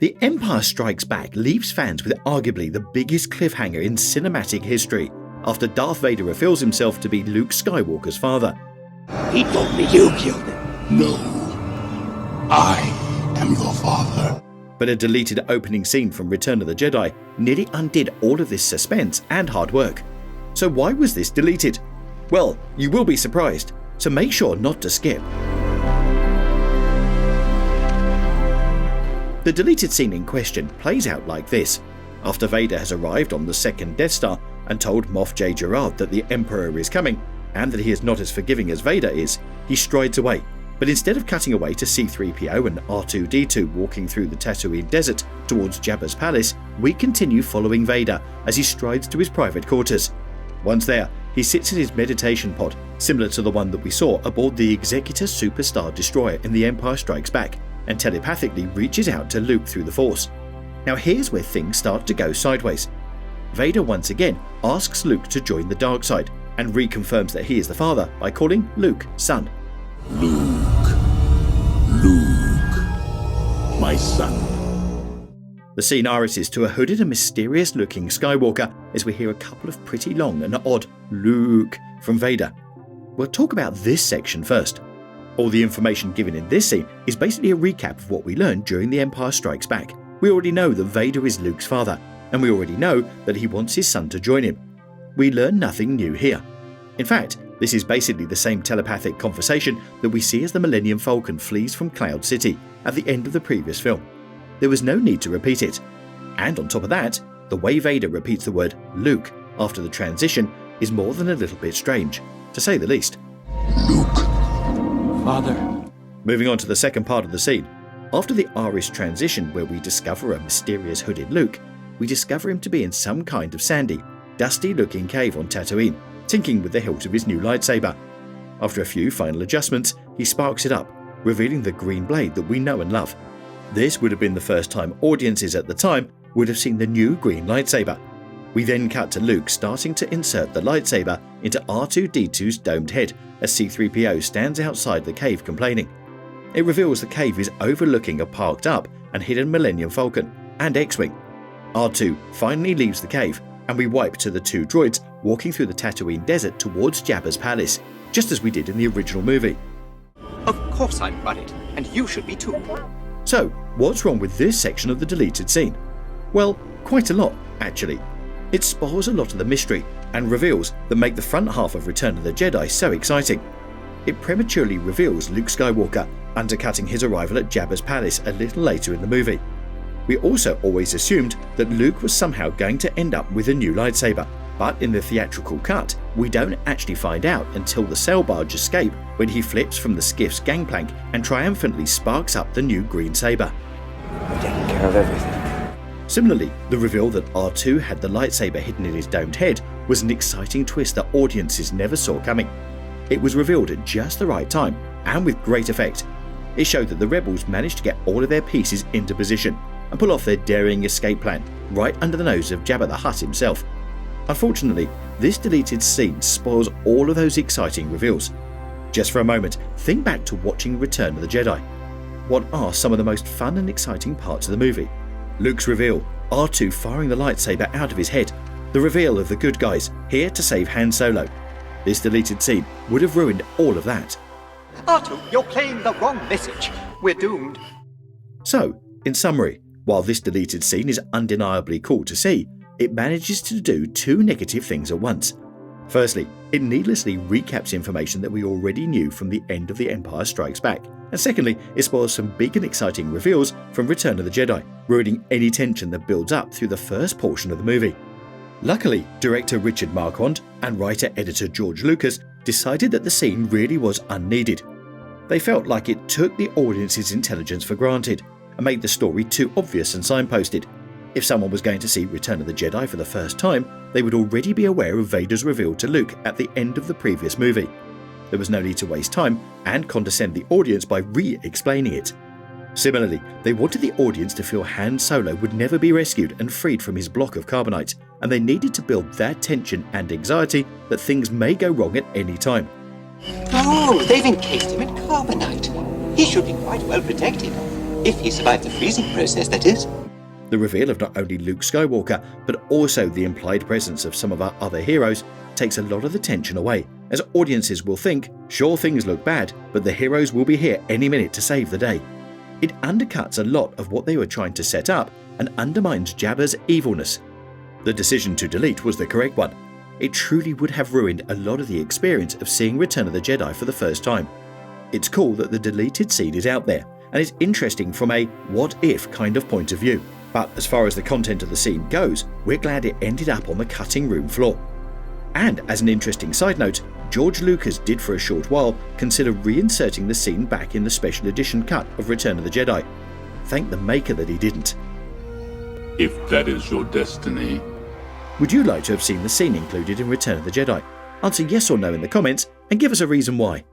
The Empire Strikes Back leaves fans with arguably the biggest cliffhanger in cinematic history, after Darth Vader reveals himself to be Luke Skywalker's father. He told me you killed him. No. I am your father. But a deleted opening scene from Return of the Jedi nearly undid all of this suspense and hard work. So why was this deleted? Well, you will be surprised, so make sure not to skip. The deleted scene in question plays out like this. After Vader has arrived on the second Death Star and told Moff J. Gerard that the Emperor is coming, and that he is not as forgiving as Vader is, he strides away. But instead of cutting away to C-3PO and R2-D2 walking through the Tatooine desert towards Jabba's palace, we continue following Vader as he strides to his private quarters. Once there, he sits in his meditation pod, similar to the one that we saw aboard the Executor Superstar Destroyer in The Empire Strikes Back, and telepathically reaches out to Luke through the Force. Now here's where things start to go sideways. Vader once again asks Luke to join the dark side, and reconfirms that he is the father by calling Luke son. Luke, my son. The scene irises to a hooded and mysterious looking Skywalker as we hear a couple of pretty long and odd Luke from Vader. We'll talk about this section first. All the information given in this scene is basically a recap of what we learned during The Empire Strikes Back. We already know that Vader is Luke's father, and we already know that he wants his son to join him. We learn nothing new here. In fact, this is basically the same telepathic conversation that we see as the Millennium Falcon flees from Cloud City at the end of the previous film. There was no need to repeat it. And on top of that, the way Vader repeats the word Luke after the transition is more than a little bit strange, to say the least. Luke. Father. Moving on to the second part of the scene. After the Irish transition where we discover a mysterious hooded Luke, we discover him to be in some kind of sandy, dusty-looking cave on Tatooine, tinkering with the hilt of his new lightsaber. After a few final adjustments, he sparks it up, revealing the green blade that we know and love. This would have been the first time audiences at the time would have seen the new green lightsaber. We then cut to Luke starting to insert the lightsaber into R2-D2's domed head as C-3PO stands outside the cave complaining. It reveals the cave is overlooking a parked up and hidden Millennium Falcon and X-Wing. R2 finally leaves the cave, and we wipe to the two droids walking through the Tatooine desert towards Jabba's palace, just as we did in the original movie. Of course I'm worried, and you should be too. So, what's wrong with this section of the deleted scene? Well, quite a lot, actually. It spoils a lot of the mystery and reveals that make the front half of Return of the Jedi so exciting. It prematurely reveals Luke Skywalker, undercutting his arrival at Jabba's palace a little later in the movie. We also always assumed that Luke was somehow going to end up with a new lightsaber, but in the theatrical cut, we don't actually find out until the sail barge escape when he flips from the skiff's gangplank and triumphantly sparks up the new green saber. We're taking care of everything. Similarly, the reveal that R2 had the lightsaber hidden in his domed head was an exciting twist that audiences never saw coming. It was revealed at just the right time and with great effect. It showed that the rebels managed to get all of their pieces into position and pull off their daring escape plan right under the nose of Jabba the Hutt himself. Unfortunately, this deleted scene spoils all of those exciting reveals. Just for a moment, think back to watching Return of the Jedi. What are some of the most fun and exciting parts of the movie? Luke's reveal, R2 firing the lightsaber out of his head, the reveal of the good guys here to save Han Solo. This deleted scene would have ruined all of that. R2, you're playing the wrong message. We're doomed. So, in summary, while this deleted scene is undeniably cool to see, it manages to do two negative things at once. Firstly, it needlessly recaps information that we already knew from the end of The Empire Strikes Back. And secondly, it spoils some big and exciting reveals from Return of the Jedi, ruining any tension that builds up through the first portion of the movie. Luckily, director Richard Marquand and writer-editor George Lucas decided that the scene really was unneeded. They felt like it took the audience's intelligence for granted and made the story too obvious and signposted. If someone was going to see Return of the Jedi for the first time, they would already be aware of Vader's reveal to Luke at the end of the previous movie. There was no need to waste time and condescend the audience by re-explaining it. Similarly, they wanted the audience to feel Han Solo would never be rescued and freed from his block of carbonite, and they needed to build that tension and anxiety that things may go wrong at any time. Oh, they've encased him in carbonite. He should be quite well protected. If he survived the freezing process, that is. The reveal of not only Luke Skywalker, but also the implied presence of some of our other heroes takes a lot of the tension away, as audiences will think, sure, things look bad, but the heroes will be here any minute to save the day. It undercuts a lot of what they were trying to set up and undermines Jabba's evilness. The decision to delete was the correct one. It truly would have ruined a lot of the experience of seeing Return of the Jedi for the first time. It's cool that the deleted scene is out there, and it's interesting from a what-if kind of point of view. But as far as the content of the scene goes, we're glad it ended up on the cutting room floor. And as an interesting side note, George Lucas did for a short while consider reinserting the scene back in the special edition cut of Return of the Jedi. Thank the maker that he didn't. If that is your destiny. Would you like to have seen the scene included in Return of the Jedi? Answer yes or no in the comments and give us a reason why.